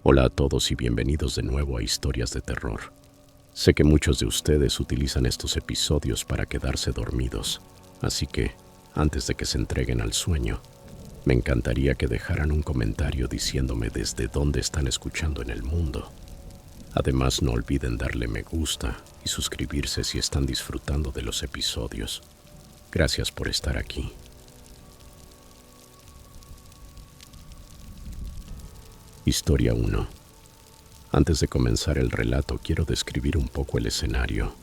Hola a todos y bienvenidos de nuevo a Historias de Terror. Sé que muchos de ustedes utilizan estos episodios para quedarse dormidos, así que, antes de que se entreguen al sueño, me encantaría que dejaran un comentario diciéndome desde dónde están escuchando en el mundo. Además, no olviden darle me gusta y suscribirse si están disfrutando de los episodios. Gracias por estar aquí. Historia 1. Antes de comenzar el relato, quiero describir un poco el escenario.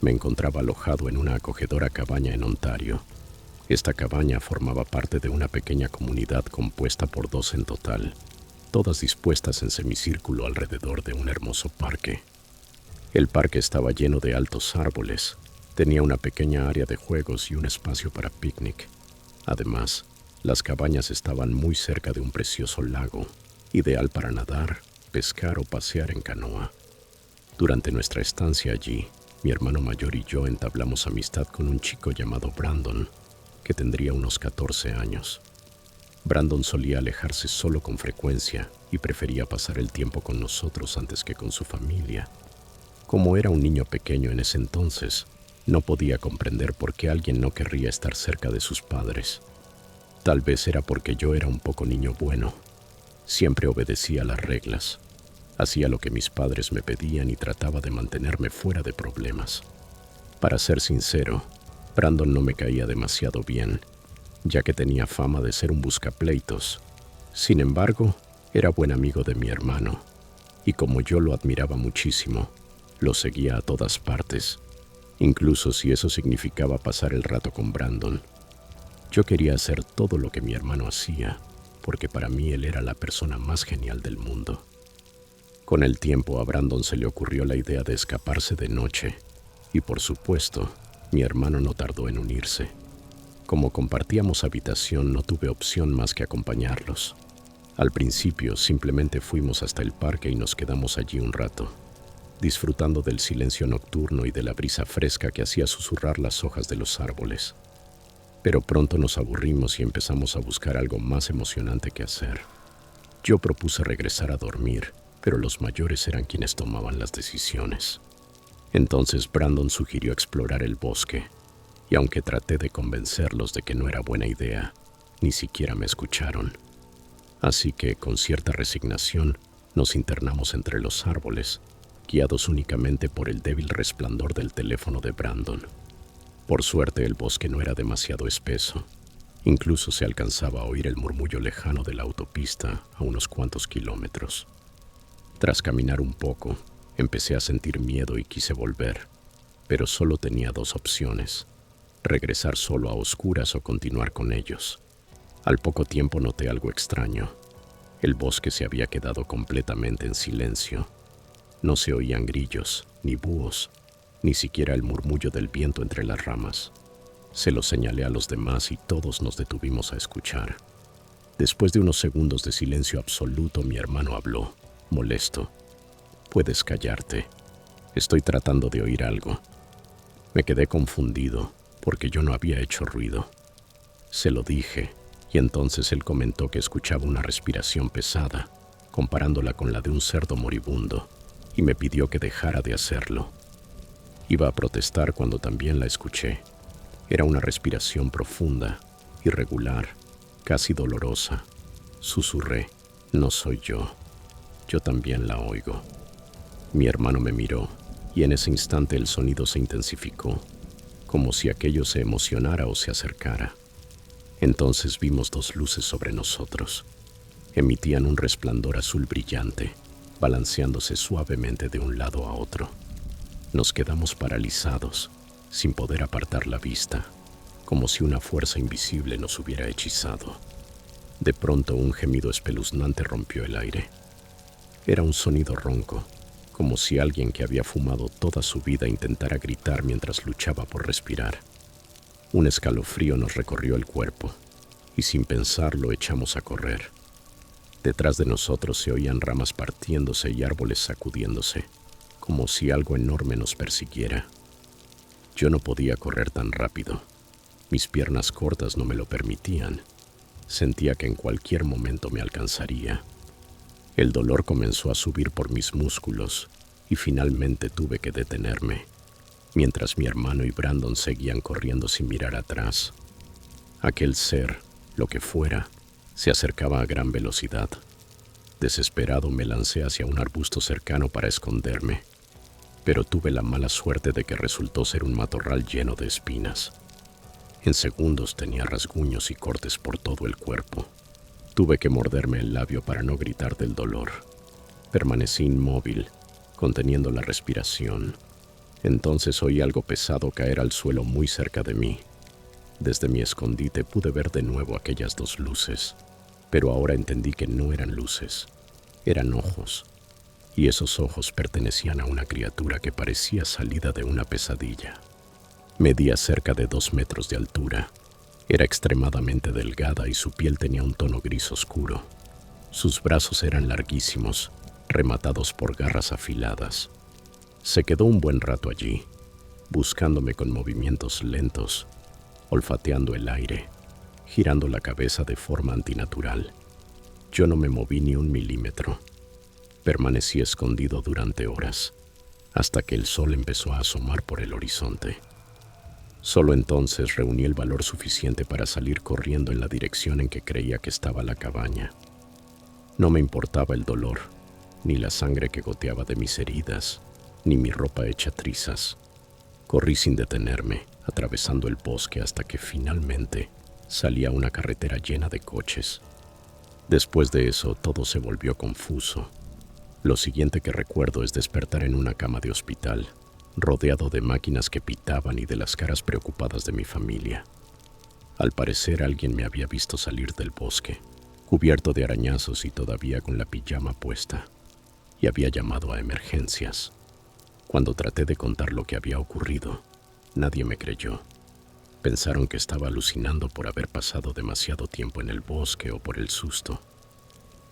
Me encontraba alojado en una acogedora cabaña en Ontario. Esta cabaña formaba parte de una pequeña comunidad compuesta por 2 en total, todas dispuestas en semicírculo alrededor de un hermoso parque. El parque estaba lleno de altos árboles, tenía una pequeña área de juegos y un espacio para picnic. Además, las cabañas estaban muy cerca de un precioso lago, ideal para nadar, pescar o pasear en canoa. Durante nuestra estancia allí, mi hermano mayor y yo entablamos amistad con un chico llamado Brandon, que tendría unos 14 años. Brandon solía alejarse solo con frecuencia y prefería pasar el tiempo con nosotros antes que con su familia. Como era un niño pequeño en ese entonces, no podía comprender por qué alguien no querría estar cerca de sus padres. Tal vez era porque yo era un poco niño bueno. Siempre obedecía las reglas. Hacía lo que mis padres me pedían y trataba de mantenerme fuera de problemas. Para ser sincero, Brandon no me caía demasiado bien, ya que tenía fama de ser un buscapleitos. Sin embargo, era buen amigo de mi hermano, y como yo lo admiraba muchísimo, lo seguía a todas partes, incluso si eso significaba pasar el rato con Brandon. Yo quería hacer todo lo que mi hermano hacía, porque para mí él era la persona más genial del mundo. Con el tiempo a Brandon se le ocurrió la idea de escaparse de noche, y por supuesto, mi hermano no tardó en unirse. Como compartíamos habitación, no tuve opción más que acompañarlos. Al principio simplemente fuimos hasta el parque y nos quedamos allí un rato, disfrutando del silencio nocturno y de la brisa fresca que hacía susurrar las hojas de los árboles. Pero pronto nos aburrimos y empezamos a buscar algo más emocionante que hacer. Yo propuse regresar a dormir, pero los mayores eran quienes tomaban las decisiones. Entonces Brandon sugirió explorar el bosque, y aunque traté de convencerlos de que no era buena idea, ni siquiera me escucharon. Así que, con cierta resignación, nos internamos entre los árboles, guiados únicamente por el débil resplandor del teléfono de Brandon. Por suerte, el bosque no era demasiado espeso. Incluso se alcanzaba a oír el murmullo lejano de la autopista a unos cuantos kilómetros. Tras caminar un poco, empecé a sentir miedo y quise volver, pero solo tenía 2 opciones: regresar solo a oscuras o continuar con ellos. Al poco tiempo noté algo extraño. El bosque se había quedado completamente en silencio. No se oían grillos, ni búhos, ni siquiera el murmullo del viento entre las ramas. Se lo señalé a los demás y todos nos detuvimos a escuchar. Después de unos segundos de silencio absoluto, mi hermano habló, molesto. «Puedes callarte. Estoy tratando de oír algo». Me quedé confundido, porque yo no había hecho ruido. Se lo dije, y entonces él comentó que escuchaba una respiración pesada, comparándola con la de un cerdo moribundo, y me pidió que dejara de hacerlo. Iba a protestar cuando también la escuché. Era una respiración profunda, irregular, casi dolorosa. Susurré: «No soy yo. Yo también la oigo». Mi hermano me miró, y en ese instante el sonido se intensificó, como si aquello se emocionara o se acercara. Entonces vimos 2 luces sobre nosotros. Emitían un resplandor azul brillante, balanceándose suavemente de un lado a otro. Nos quedamos paralizados, sin poder apartar la vista, como si una fuerza invisible nos hubiera hechizado. De pronto un gemido espeluznante rompió el aire. Era un sonido ronco, como si alguien que había fumado toda su vida intentara gritar mientras luchaba por respirar. Un escalofrío nos recorrió el cuerpo, y sin pensarlo echamos a correr. Detrás de nosotros se oían ramas partiéndose y árboles sacudiéndose, como si algo enorme nos persiguiera. Yo no podía correr tan rápido. Mis piernas cortas no me lo permitían. Sentía que en cualquier momento me alcanzaría. El dolor comenzó a subir por mis músculos y finalmente tuve que detenerme, mientras mi hermano y Brandon seguían corriendo sin mirar atrás. Aquel ser, lo que fuera, se acercaba a gran velocidad. Desesperado me lancé hacia un arbusto cercano para esconderme, pero tuve la mala suerte de que resultó ser un matorral lleno de espinas. En segundos tenía rasguños y cortes por todo el cuerpo. Tuve que morderme el labio para no gritar del dolor. Permanecí inmóvil, conteniendo la respiración. Entonces oí algo pesado caer al suelo muy cerca de mí. Desde mi escondite pude ver de nuevo aquellas dos luces, pero ahora entendí que no eran luces, eran ojos, y esos ojos pertenecían a una criatura que parecía salida de una pesadilla. Medía cerca de 2 metros de altura. Era extremadamente delgada y su piel tenía un tono gris oscuro. Sus brazos eran larguísimos, rematados por garras afiladas. Se quedó un buen rato allí, buscándome con movimientos lentos, olfateando el aire, girando la cabeza de forma antinatural. Yo no me moví ni un milímetro. Permanecí escondido durante horas, hasta que el sol empezó a asomar por el horizonte. Solo entonces reuní el valor suficiente para salir corriendo en la dirección en que creía que estaba la cabaña. No me importaba el dolor, ni la sangre que goteaba de mis heridas, ni mi ropa hecha trizas. Corrí sin detenerme, atravesando el bosque hasta que finalmente salí a una carretera llena de coches. Después de eso, todo se volvió confuso. Lo siguiente que recuerdo es despertar en una cama de hospital, rodeado de máquinas que pitaban y de las caras preocupadas de mi familia. Al parecer, alguien me había visto salir del bosque, cubierto de arañazos y todavía con la pijama puesta, y había llamado a emergencias. Cuando traté de contar lo que había ocurrido, nadie me creyó. Pensaron que estaba alucinando por haber pasado demasiado tiempo en el bosque o por el susto.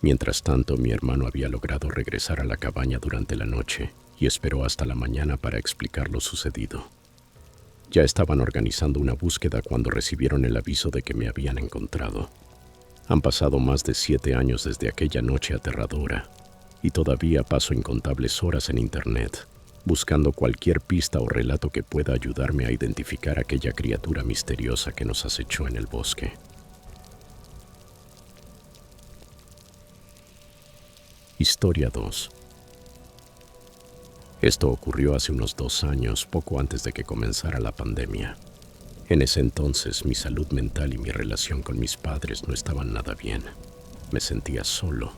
Mientras tanto, mi hermano había logrado regresar a la cabaña durante la noche y esperó hasta la mañana para explicar lo sucedido. Ya estaban organizando una búsqueda cuando recibieron el aviso de que me habían encontrado. Han pasado más de 7 años desde aquella noche aterradora y todavía paso incontables horas en internet buscando cualquier pista o relato que pueda ayudarme a identificar aquella criatura misteriosa que nos acechó en el bosque. Historia 2. Esto ocurrió hace unos 2 años, poco antes de que comenzara la pandemia. En ese entonces, mi salud mental y mi relación con mis padres no estaban nada bien. Me sentía solo,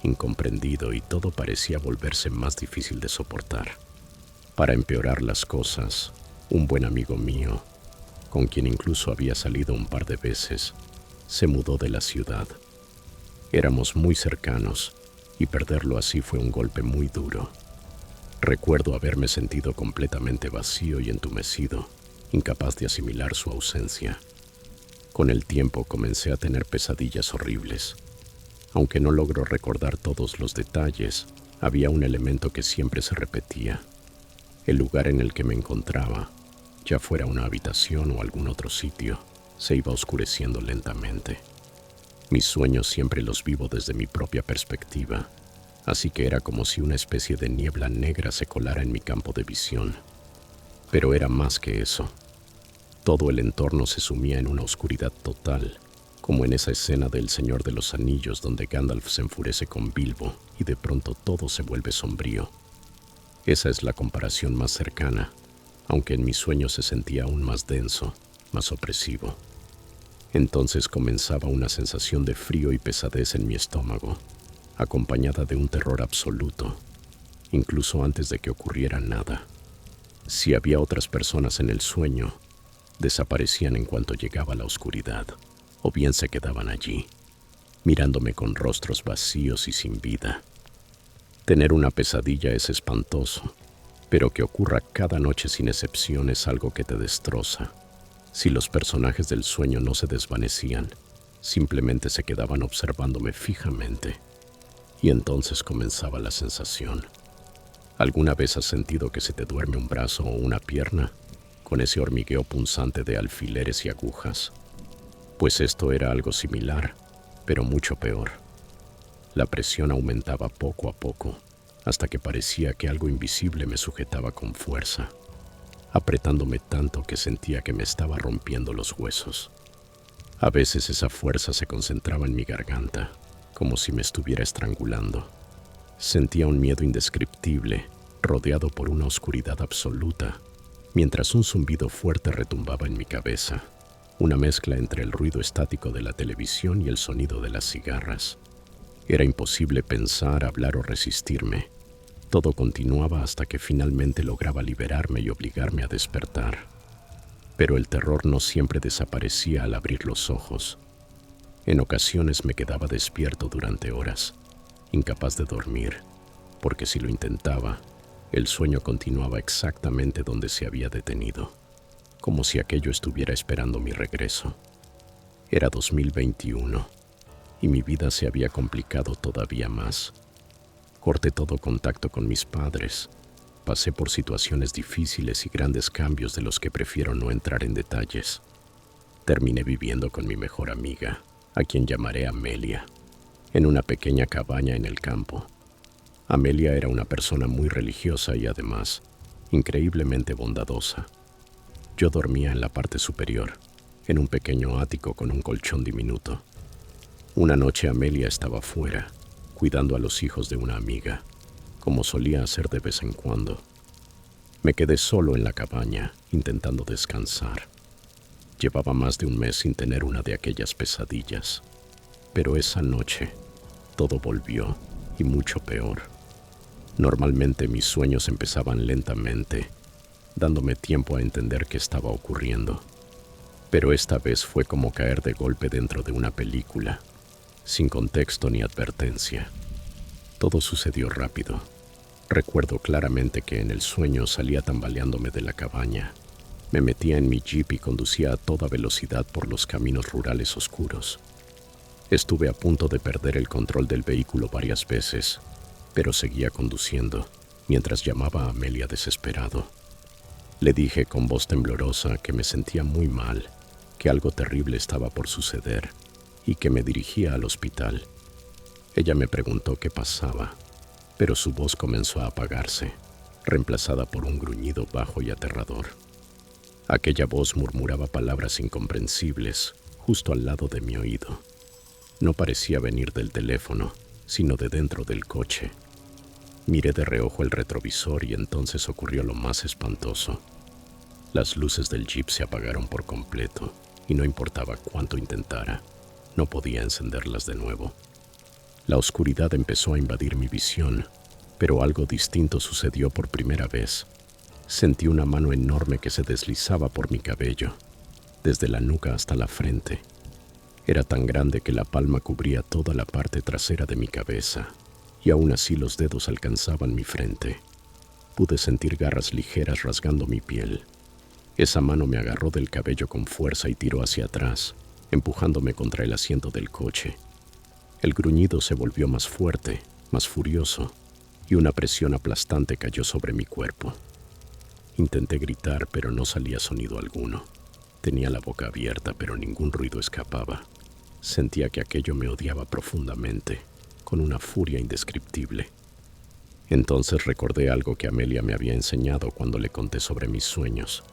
incomprendido y todo parecía volverse más difícil de soportar. Para empeorar las cosas, un buen amigo mío, con quien incluso había salido un par de veces, se mudó de la ciudad. Éramos muy cercanos y perderlo así fue un golpe muy duro. Recuerdo haberme sentido completamente vacío y entumecido, incapaz de asimilar su ausencia. Con el tiempo comencé a tener pesadillas horribles. Aunque no logro recordar todos los detalles, había un elemento que siempre se repetía. El lugar en el que me encontraba, ya fuera una habitación o algún otro sitio, se iba oscureciendo lentamente. Mis sueños siempre los vivo desde mi propia perspectiva, así que era como si una especie de niebla negra se colara en mi campo de visión. Pero era más que eso. Todo el entorno se sumía en una oscuridad total, como en esa escena del Señor de los Anillos donde Gandalf se enfurece con Bilbo y de pronto todo se vuelve sombrío. Esa es la comparación más cercana, aunque en mis sueños se sentía aún más denso, más opresivo. Entonces comenzaba una sensación de frío y pesadez en mi estómago, acompañada de un terror absoluto, incluso antes de que ocurriera nada. Si había otras personas en el sueño, desaparecían en cuanto llegaba la oscuridad, o bien se quedaban allí, mirándome con rostros vacíos y sin vida. Tener una pesadilla es espantoso, pero que ocurra cada noche sin excepción es algo que te destroza. Si los personajes del sueño no se desvanecían, simplemente se quedaban observándome fijamente, y entonces comenzaba la sensación. ¿Alguna vez has sentido que se te duerme un brazo o una pierna, con ese hormigueo punzante de alfileres y agujas? Pues esto era algo similar, pero mucho peor. La presión aumentaba poco a poco, hasta que parecía que algo invisible me sujetaba con fuerza, apretándome tanto que sentía que me estaba rompiendo los huesos. A veces esa fuerza se concentraba en mi garganta, como si me estuviera estrangulando. Sentía un miedo indescriptible, rodeado por una oscuridad absoluta, mientras un zumbido fuerte retumbaba en mi cabeza, una mezcla entre el ruido estático de la televisión y el sonido de las cigarras. Era imposible pensar, hablar o resistirme. Todo continuaba hasta que finalmente lograba liberarme y obligarme a despertar. Pero el terror no siempre desaparecía al abrir los ojos. En ocasiones me quedaba despierto durante horas, incapaz de dormir, porque si lo intentaba, el sueño continuaba exactamente donde se había detenido, como si aquello estuviera esperando mi regreso. Era 2021 y mi vida se había complicado todavía más. Corté todo contacto con mis padres. Pasé por situaciones difíciles y grandes cambios de los que prefiero no entrar en detalles. Terminé viviendo con mi mejor amiga, a quien llamaré Amelia, en una pequeña cabaña en el campo. Amelia era una persona muy religiosa y además increíblemente bondadosa. Yo dormía en la parte superior, en un pequeño ático con un colchón diminuto. Una noche Amelia estaba fuera, cuidando a los hijos de una amiga, como solía hacer de vez en cuando. Me quedé solo en la cabaña, intentando descansar. Llevaba más de un mes sin tener una de aquellas pesadillas. Pero esa noche, todo volvió, y mucho peor. Normalmente mis sueños empezaban lentamente, dándome tiempo a entender qué estaba ocurriendo. Pero esta vez fue como caer de golpe dentro de una película, sin contexto ni advertencia. Todo sucedió rápido. Recuerdo claramente que en el sueño salía tambaleándome de la cabaña. Me metía en mi jeep y conducía a toda velocidad por los caminos rurales oscuros. Estuve a punto de perder el control del vehículo varias veces, pero seguía conduciendo, mientras llamaba a Amelia desesperado. Le dije con voz temblorosa que me sentía muy mal, que algo terrible estaba por suceder y que me dirigía al hospital. Ella me preguntó qué pasaba, pero su voz comenzó a apagarse, reemplazada por un gruñido bajo y aterrador. Aquella voz murmuraba palabras incomprensibles justo al lado de mi oído. No parecía venir del teléfono, sino de dentro del coche. Miré de reojo el retrovisor y entonces ocurrió lo más espantoso. Las luces del jeep se apagaron por completo y no importaba cuánto intentara, no podía encenderlas de nuevo. La oscuridad empezó a invadir mi visión, pero algo distinto sucedió por primera vez. Sentí una mano enorme que se deslizaba por mi cabello, desde la nuca hasta la frente. Era tan grande que la palma cubría toda la parte trasera de mi cabeza, y aún así los dedos alcanzaban mi frente. Pude sentir garras ligeras rasgando mi piel. Esa mano me agarró del cabello con fuerza y tiró hacia atrás, empujándome contra el asiento del coche. El gruñido se volvió más fuerte, más furioso, y una presión aplastante cayó sobre mi cuerpo. Intenté gritar, pero no salía sonido alguno. Tenía la boca abierta, pero ningún ruido escapaba. Sentía que aquello me odiaba profundamente, con una furia indescriptible. Entonces recordé algo que Amelia me había enseñado cuando le conté sobre mis sueños.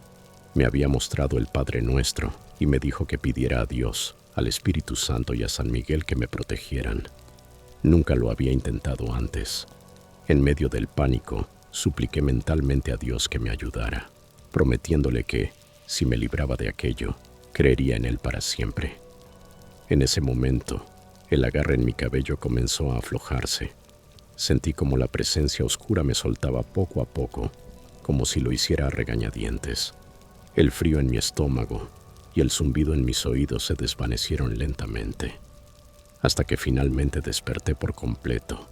Me había mostrado el Padre Nuestro y me dijo que pidiera a Dios, al Espíritu Santo y a San Miguel que me protegieran. Nunca lo había intentado antes. En medio del pánico, supliqué mentalmente a Dios que me ayudara, prometiéndole que, si me libraba de aquello, creería en Él para siempre. En ese momento, el agarre en mi cabello comenzó a aflojarse. Sentí como la presencia oscura me soltaba poco a poco, como si lo hiciera a regañadientes. El frío en mi estómago y el zumbido en mis oídos se desvanecieron lentamente, hasta que finalmente desperté por completo.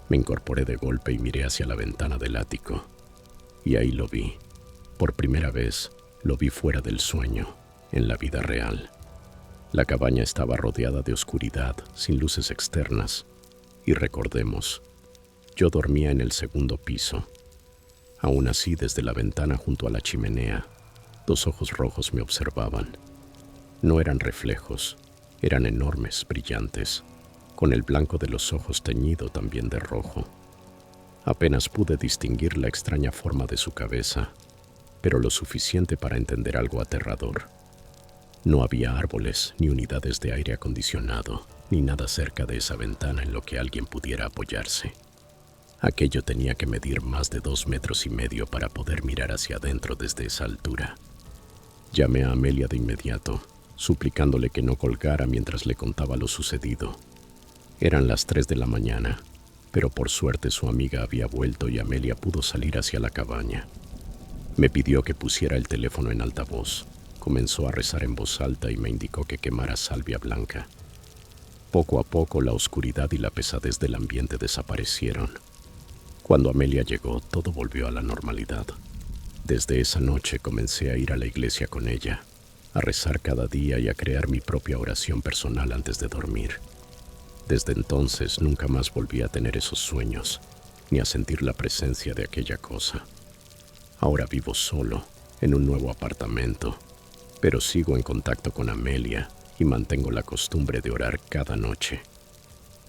Me incorporé de golpe y miré hacia la ventana del ático, y ahí lo vi. Por primera vez, lo vi fuera del sueño, en la vida real. La cabaña estaba rodeada de oscuridad, sin luces externas, y recordemos, yo dormía en el segundo piso. Aún así, desde la ventana junto a la chimenea, dos ojos rojos me observaban. No eran reflejos, eran enormes, brillantes. con el blanco de los ojos teñido también de rojo. Apenas pude distinguir la extraña forma de su cabeza, pero lo suficiente para entender algo aterrador. No había árboles, ni unidades de aire acondicionado, ni nada cerca de esa ventana en lo que alguien pudiera apoyarse. Aquello tenía que medir más de 2,5 metros para poder mirar hacia adentro desde esa altura. Llamé a Amelia de inmediato, suplicándole que no colgara mientras le contaba lo sucedido. Eran las 3 de la mañana, pero por suerte su amiga había vuelto y Amelia pudo salir hacia la cabaña. Me pidió que pusiera el teléfono en altavoz. Comenzó a rezar en voz alta y me indicó que quemara salvia blanca. Poco a poco la oscuridad y la pesadez del ambiente desaparecieron. Cuando Amelia llegó, todo volvió a la normalidad. Desde esa noche comencé a ir a la iglesia con ella, a rezar cada día y a crear mi propia oración personal antes de dormir. Desde entonces nunca más volví a tener esos sueños, ni a sentir la presencia de aquella cosa. Ahora vivo solo, en un nuevo apartamento, pero sigo en contacto con Amelia y mantengo la costumbre de orar cada noche.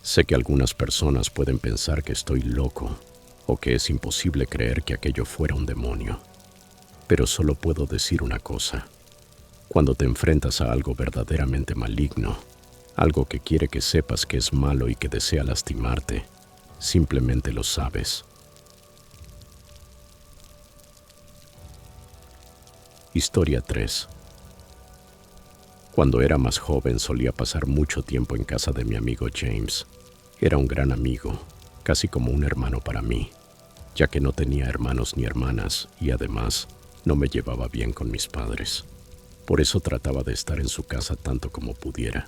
Sé que algunas personas pueden pensar que estoy loco o que es imposible creer que aquello fuera un demonio, pero solo puedo decir una cosa. Cuando te enfrentas a algo verdaderamente maligno, algo que quiere que sepas que es malo y que desea lastimarte, simplemente lo sabes. Historia 3. Cuando era más joven solía pasar mucho tiempo en casa de mi amigo James. Era un gran amigo, casi como un hermano para mí, ya que no tenía hermanos ni hermanas y además no me llevaba bien con mis padres. Por eso trataba de estar en su casa tanto como pudiera.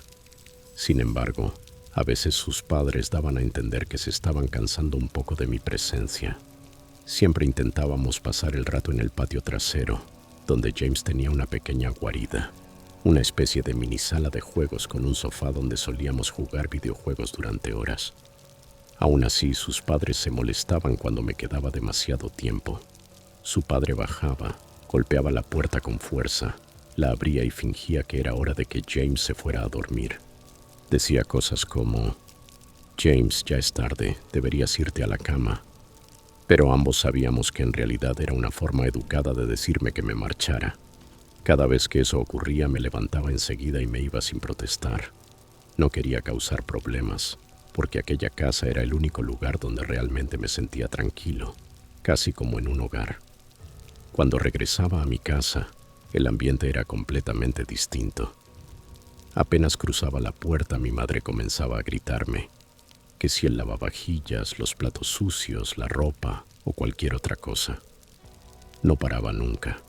Sin embargo, a veces sus padres daban a entender que se estaban cansando un poco de mi presencia. Siempre intentábamos pasar el rato en el patio trasero, donde James tenía una pequeña guarida, una especie de mini sala de juegos con un sofá donde solíamos jugar videojuegos durante horas. Aún así, sus padres se molestaban cuando me quedaba demasiado tiempo. Su padre bajaba, golpeaba la puerta con fuerza, la abría y fingía que era hora de que James se fuera a dormir. Decía cosas como: «James, ya es tarde, deberías irte a la cama». Pero ambos sabíamos que en realidad era una forma educada de decirme que me marchara. Cada vez que eso ocurría me levantaba enseguida y me iba sin protestar. No quería causar problemas, porque aquella casa era el único lugar donde realmente me sentía tranquilo, casi como en un hogar. Cuando regresaba a mi casa, el ambiente era completamente distinto. Apenas cruzaba la puerta, mi madre comenzaba a gritarme que si el lavavajillas, los platos sucios, la ropa o cualquier otra cosa. No paraba nunca.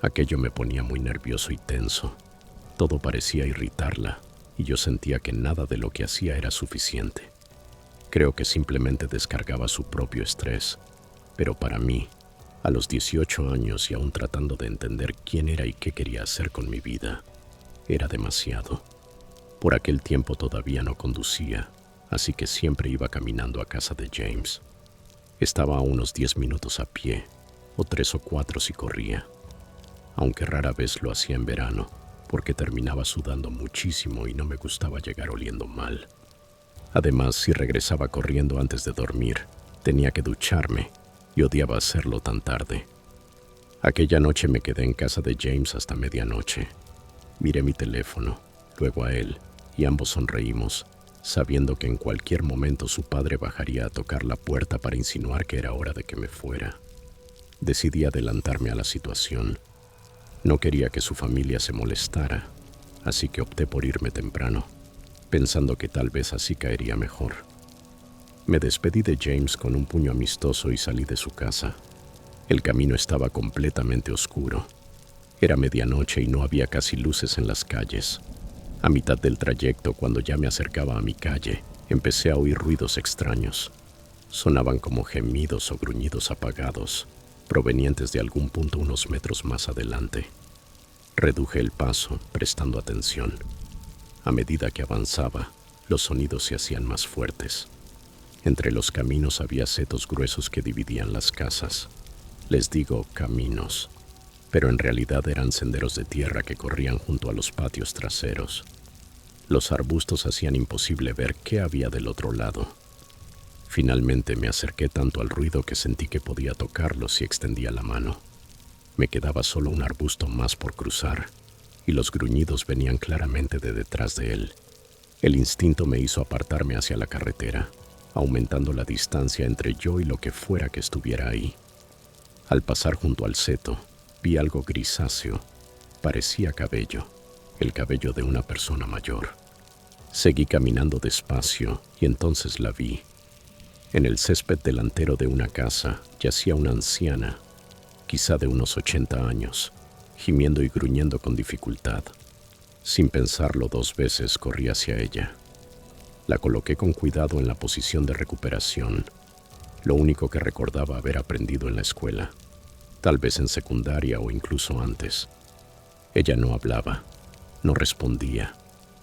Aquello me ponía muy nervioso y tenso. Todo parecía irritarla y yo sentía que nada de lo que hacía era suficiente. Creo que simplemente descargaba su propio estrés, pero para mí, a los 18 años y aún tratando de entender quién era y qué quería hacer con mi vida, era demasiado. Por aquel tiempo todavía no conducía, así que siempre iba caminando a casa de James. Estaba a unos 10 minutos a pie, o 3 o 4 si corría, aunque rara vez lo hacía en verano, porque terminaba sudando muchísimo y no me gustaba llegar oliendo mal. Además, si regresaba corriendo antes de dormir, tenía que ducharme y odiaba hacerlo tan tarde. Aquella noche me quedé en casa de James hasta medianoche. Miré mi teléfono, luego a él, y ambos sonreímos, sabiendo que en cualquier momento su padre bajaría a tocar la puerta para insinuar que era hora de que me fuera. Decidí adelantarme a la situación. No quería que su familia se molestara, así que opté por irme temprano, pensando que tal vez así caería mejor. Me despedí de James con un puño amistoso y salí de su casa. El camino estaba completamente oscuro. Era medianoche y no había casi luces en las calles. A mitad del trayecto, cuando ya me acercaba a mi calle, empecé a oír ruidos extraños. Sonaban como gemidos o gruñidos apagados, provenientes de algún punto unos metros más adelante. Reduje el paso, prestando atención. A medida que avanzaba, los sonidos se hacían más fuertes. Entre los caminos había setos gruesos que dividían las casas. Les digo caminos, pero en realidad eran senderos de tierra que corrían junto a los patios traseros. Los arbustos hacían imposible ver qué había del otro lado. Finalmente me acerqué tanto al ruido que sentí que podía tocarlo si extendía la mano. Me quedaba solo un arbusto más por cruzar, y los gruñidos venían claramente de detrás de él. El instinto me hizo apartarme hacia la carretera, aumentando la distancia entre yo y lo que fuera que estuviera ahí. Al pasar junto al seto, vi algo grisáceo. Parecía cabello, el cabello de una persona mayor. Seguí caminando despacio y entonces la vi. En el césped delantero de una casa yacía una anciana, quizá de unos 80 años, gimiendo y gruñendo con dificultad. Sin pensarlo 2 veces corrí hacia ella. La coloqué con cuidado en la posición de recuperación, lo único que recordaba haber aprendido en la escuela, tal vez en secundaria o incluso antes. Ella no hablaba, no respondía,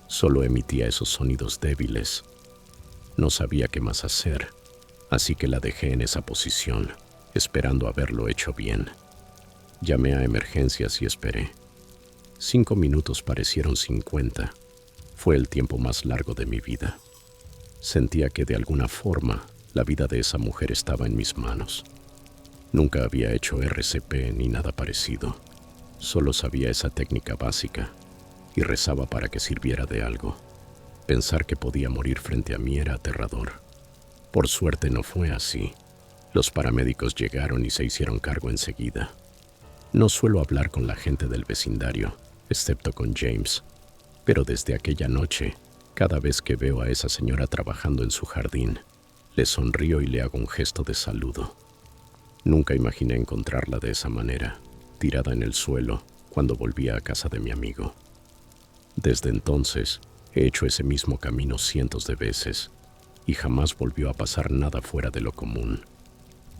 solo emitía esos sonidos débiles. No sabía qué más hacer, así que la dejé en esa posición, esperando haberlo hecho bien. Llamé a emergencias y esperé. 5 minutos parecieron 50. Fue el tiempo más largo de mi vida. Sentía que de alguna forma la vida de esa mujer estaba en mis manos. Nunca había hecho RCP ni nada parecido. Solo sabía esa técnica básica y rezaba para que sirviera de algo. Pensar que podía morir frente a mí era aterrador. Por suerte no fue así. Los paramédicos llegaron y se hicieron cargo enseguida. No suelo hablar con la gente del vecindario, excepto con James, pero desde aquella noche, cada vez que veo a esa señora trabajando en su jardín, le sonrío y le hago un gesto de saludo. Nunca imaginé encontrarla de esa manera, tirada en el suelo, cuando volvía a casa de mi amigo. Desde entonces, he hecho ese mismo camino cientos de veces, y jamás volvió a pasar nada fuera de lo común.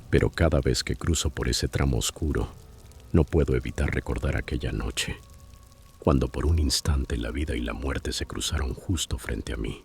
Pero cada vez que cruzo por ese tramo oscuro, no puedo evitar recordar aquella noche, cuando por un instante la vida y la muerte se cruzaron justo frente a mí.